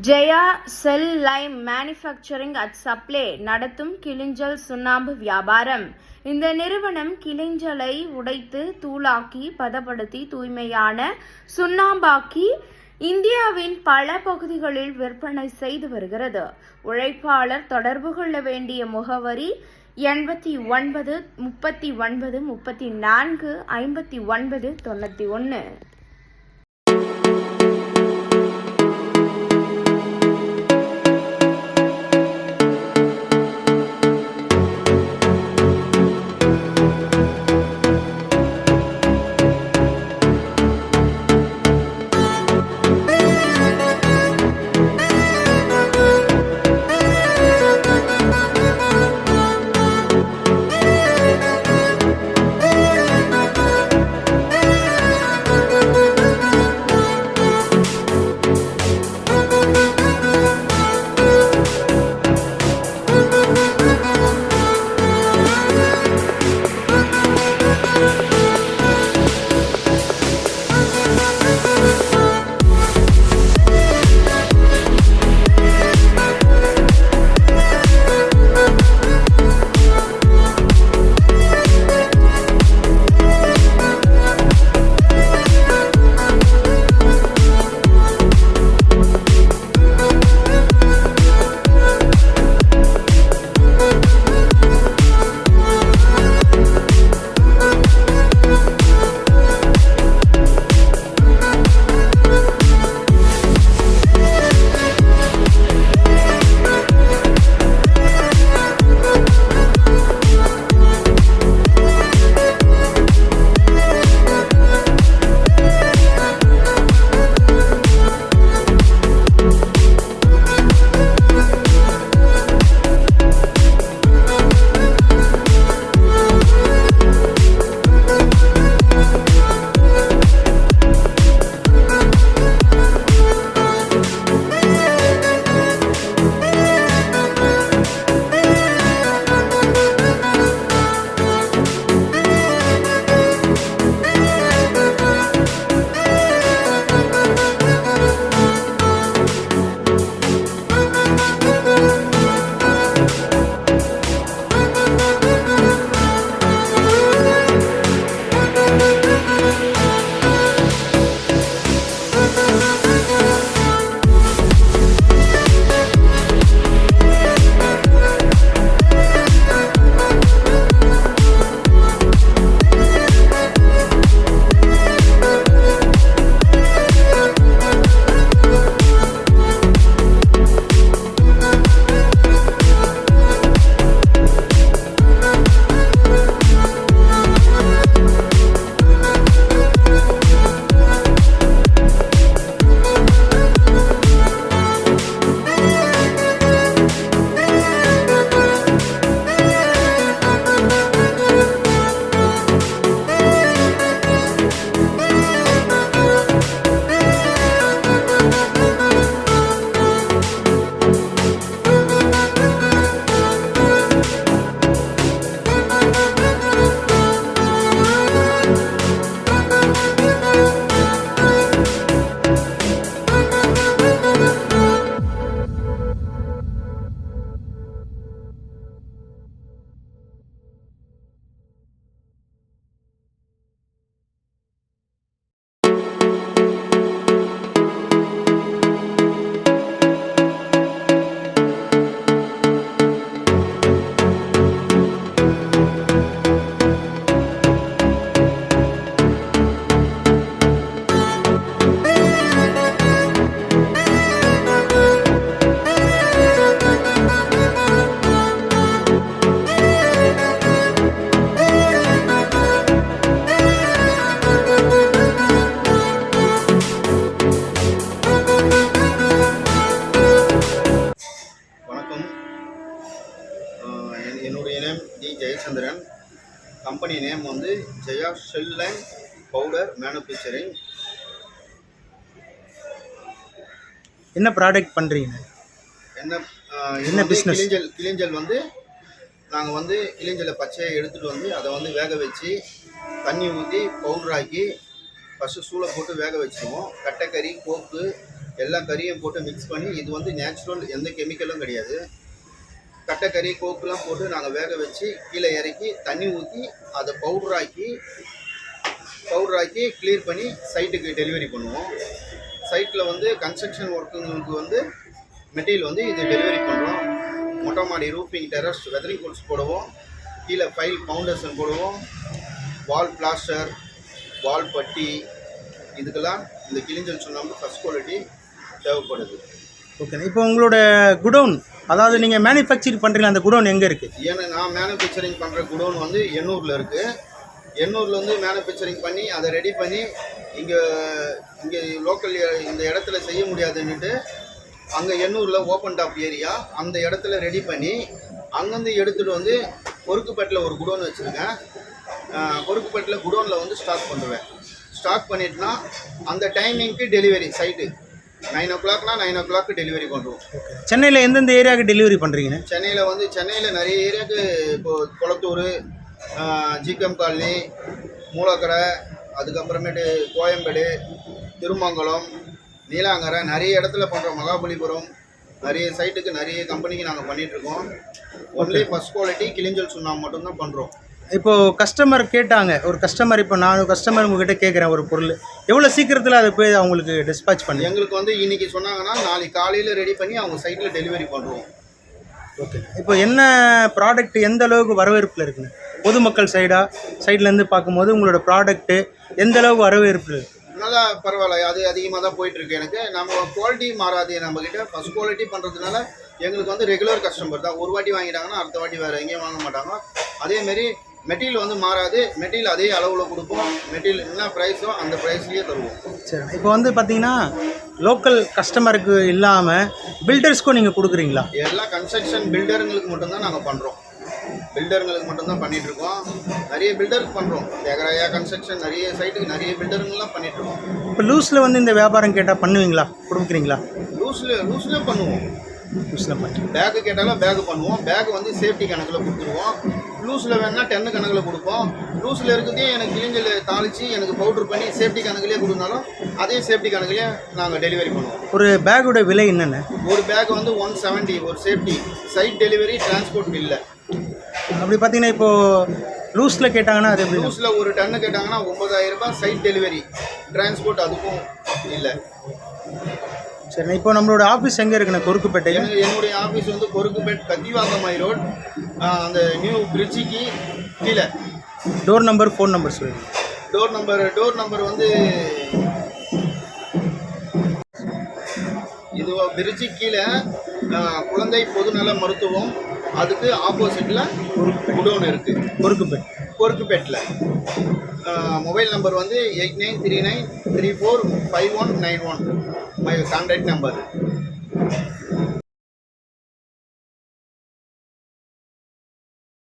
Jaya shell Lime manufacturing at supply நடத்தும் கிளிஞ்சல் சுண்ணாம்பு வியாபாரம். இந்த நிறுவனம் கிளிஞ்சலை உடைத்து தூளாக்கி பதப்படுத்தி தூய்மையான சுண்ணாம்பாக்கி இந்தியாவின் பல பகுதிகளில் விற்பனை செய்து வருகிறது. உழைப்பாளர் தொடர்பு கொள்ள வேண்டிய முகவரி 89 39 34 59 91. என்னுடைய name D Jayachandran. Company name வந்து Jaya shell lime powder manufacturing. என்ன ப்ராடக்ட் பண்ணுறீங்க? என்ன பிஸ்னஸ்? கிளிஞ்சல் வந்து நாங்கள் வந்து கிளிஞ்சலை பச்சையை எடுத்துகிட்டு வந்து அதை வந்து வேக வச்சு தண்ணி ஊற்றி பவுடராக்கி ஃபஸ்ட்டு சூளை போட்டு வேக வச்சுருவோம். கட்டைக்கறி, கோப்பு, எல்லா கறியும் போட்டு மிக்ஸ் பண்ணி, இது வந்து நேச்சுரல், எந்த கெமிக்கலும் கிடையாது. கட்டைக்கறி கோக்குலாம் போட்டு நாங்கள் வேக வச்சு கீழே இறக்கி தண்ணி ஊற்றி அதை பவுடராக்கி கிளியர் பண்ணி சைட்டுக்கு டெலிவரி பண்ணுவோம். சைட்டில் வந்து கன்ஸ்ட்ரக்ஷன் ஒர்க்குங்களுக்கு வந்து மெட்டீரியல் வந்து இது டெலிவரி பண்ணுறோம். மொட்டை மாடி ரூஃபிங், டெரஸ், வெதரிங் கோட்ஸ் போடுவோம். கீழே ஃபைல் ஃபவுண்டேஷன் போடுவோம். வால் பிளாஸ்டர், வால் பட்டி, இதுக்கெல்லாம் இந்த கிளிஞ்சல் சுண்ணாம்பு ஃபர்ஸ்ட் குவாலிட்டி தேவைப்படுது. ஓகே. இப்போ உங்களோட குடோன், அதாவது நீங்கள் மேனுஃபேக்சர் பண்ணுறீங்களா, அந்த குடோன் எங்கே இருக்குது? ஏன்னா நான் மேனுஃபேக்சரிங் பண்ணுற குடோன் வந்து எண்ணூரில் இருக்குது. எண்ணூரில் வந்து மேனுஃபேக்சரிங் பண்ணி அதை ரெடி பண்ணி இங்கே லோக்கல் இந்த இடத்துல செய்ய முடியாதுன்னுட்டு அங்கே எண்ணூரில் ஓப்பன் டாப் ஏரியா அந்த இடத்துல ரெடி பண்ணி அங்கேருந்து எடுத்துகிட்டு வந்து பொறுக்குப்பேட்டில் ஒரு குடோன் வச்சுருக்கேன். பொறுக்குப்பேட்டில் குடோனில் வந்து ஸ்டாக் பண்ணுவேன். ஸ்டாக் பண்ணிட்டுனா அந்த டைமிங்க்கு டெலிவரி சைட்டு 9 o'clockனா 9 o'clock டெலிவரி பண்ணுறோம். சென்னையில் எந்தெந்த ஏரியாவுக்கு டெலிவரி பண்ணுறீங்க? சென்னையில் நிறைய ஏரியாவுக்கு, இப்போது கொளத்தூர், ஜிகம் காலனி, மூலக்கரை, அதுக்கப்புறமேட்டு கோயம்பேடு, திருமங்கலம், நீலாங்கரை, நிறைய இடத்துல பண்ணுறோம். மகாபலிபுரம், நிறைய சைட்டுக்கு நிறைய கம்பெனிக்கு நாங்கள் பண்ணிகிட்ருக்கோம். ஒன்லி ஃபர்ஸ்ட் குவாலிட்டி கிளிஞ்சல் சுண்ணாம்பு மட்டும்தான் பண்ணுறோம். இப்போது கஸ்டமர் கேட்டாங்க, ஒரு கஸ்டமர், இப்போ நான் கஸ்டமர் உங்ககிட்ட கேட்குறேன் ஒரு பொருள், எவ்வளோ சீக்கிரத்தில் அதை போய் அவங்களுக்கு டிஸ்பேச் பண்ணி? எங்களுக்கு வந்து இன்றைக்கி சொன்னாங்கன்னா நாளைக்கு காலையில் ரெடி பண்ணி அவங்க சைட்டில் டெலிவரி பண்ணுறோம். ஓகே. இப்போ என்ன ப்ராடக்ட் எந்த அளவுக்கு வரவேற்பில் இருக்குங்க? பொதுமக்கள் சைட்லேருந்து பார்க்கும்போது உங்களோட ப்ராடக்ட்டு எந்த அளவுக்கு வரவேற்பில் இருக்குது? நல்லா பரவாயில்ல, அது அதிகமாக தான் போயிட்டுருக்கு. எனக்கு நம்ம குவாலிட்டி மாறாது. நம்மக்கிட்ட ஃபஸ்ட் குவாலிட்டி பண்ணுறதுனால எங்களுக்கு வந்து ரெகுலர் கஸ்டமர் தான். ஒரு வாட்டி வாங்கிட்டாங்கன்னா அடுத்த வாட்டி வேறு எங்கேயும் வாங்க மாட்டாங்க. அதேமாரி மெட்டீரியல் வந்து மாறாது. மெட்டீரியல் அதே அளவில் கொடுப்போம். மெட்டீரியல் என்ன ப்ரைஸோ அந்த ப்ரைஸ்லேயே தருவோம். சரி. இப்போ வந்து பார்த்தீங்கன்னா லோக்கல் கஸ்டமருக்கு இல்லாமல் பில்டர்ஸ்க்கும் நீங்கள் கொடுக்குறீங்களா? எல்லா கன்ஸ்ட்ரக்ஷன் பில்டருங்களுக்கு மட்டும்தான் நாங்கள் பண்ணுறோம். பில்டருங்களுக்கு மட்டும்தான் பண்ணிகிட்ருக்கோம். நிறைய பில்டருக்கு பண்ணுறோம். தேகராயா கன்ஸ்ட்ரக்ஷன் நிறைய சைட்டுக்கு நிறைய பில்டருங்கெல்லாம் பண்ணிகிட்ருக்கோம். இப்போ லூஸில் வந்து இந்த வியாபாரம் கேட்டால் பண்ணுவீங்களா, கொடுக்குறீங்களா? லூஸில் பண்ணுவோம். லூஸில் பண்ணி பேக்கு கேட்டாலும் பேக்கு பண்ணுவோம். பேக்கு வந்து சேஃப்டி கணக்கில் கொடுத்துருவோம். லூஸில் வேணுன்னா 10 கணக்கில் கொடுப்போம். லூஸில் இருக்கிறதே எனக்கு கிளிஞ்சல் தாளித்து எனக்கு பவுட்ரு பண்ணி சேஃப்டி கணக்கிலே கொடுத்தாலும் அதே சேஃப்டி கணக்கிலே நாங்கள் டெலிவரி பண்ணுவோம். ஒரு பேக்கோட விலை என்னென்ன? ஒரு பேக் வந்து 170 ஒரு சேஃப்டி. சைட் டெலிவரி, டிரான்ஸ்போர்ட் இல்லை. அப்படி பார்த்தீங்கன்னா இப்போது லூஸில் கேட்டாங்கன்னா அது எப்படி? லூஸில் ஒரு டன்னு கேட்டாங்கன்னா 9000 ரூபாய் சைட் டெலிவரி, டிரான்ஸ்போர்ட் அதுக்கும் இல்லை. சரி. இப்போ நம்மளோட ஆஃபீஸ் எங்கே இருக்குண்ணே? கொருக்குப்பேட்டையில். என்னுடைய ஆஃபீஸ் வந்து கொருக்குப்பேட் கத்திவாக்கமாய் ரோட், அந்த நியூ பிரிட்ஜிக்கு கீழே. டோர் நம்பர், ஃபோன் நம்பர் சொல்லுங்கள். டோர் நம்பர் வந்து இது பிரிட்ஜி கீழே குழந்தை பொதுநல மருத்துவம், அதுக்கு ஆப்போசிட்டில் குடோன் இருக்குது. கொருக்குப்பேட்டில். மொபைல் நம்பர் வந்து 8939345191 மை கான்டாக்ட் நம்பர்.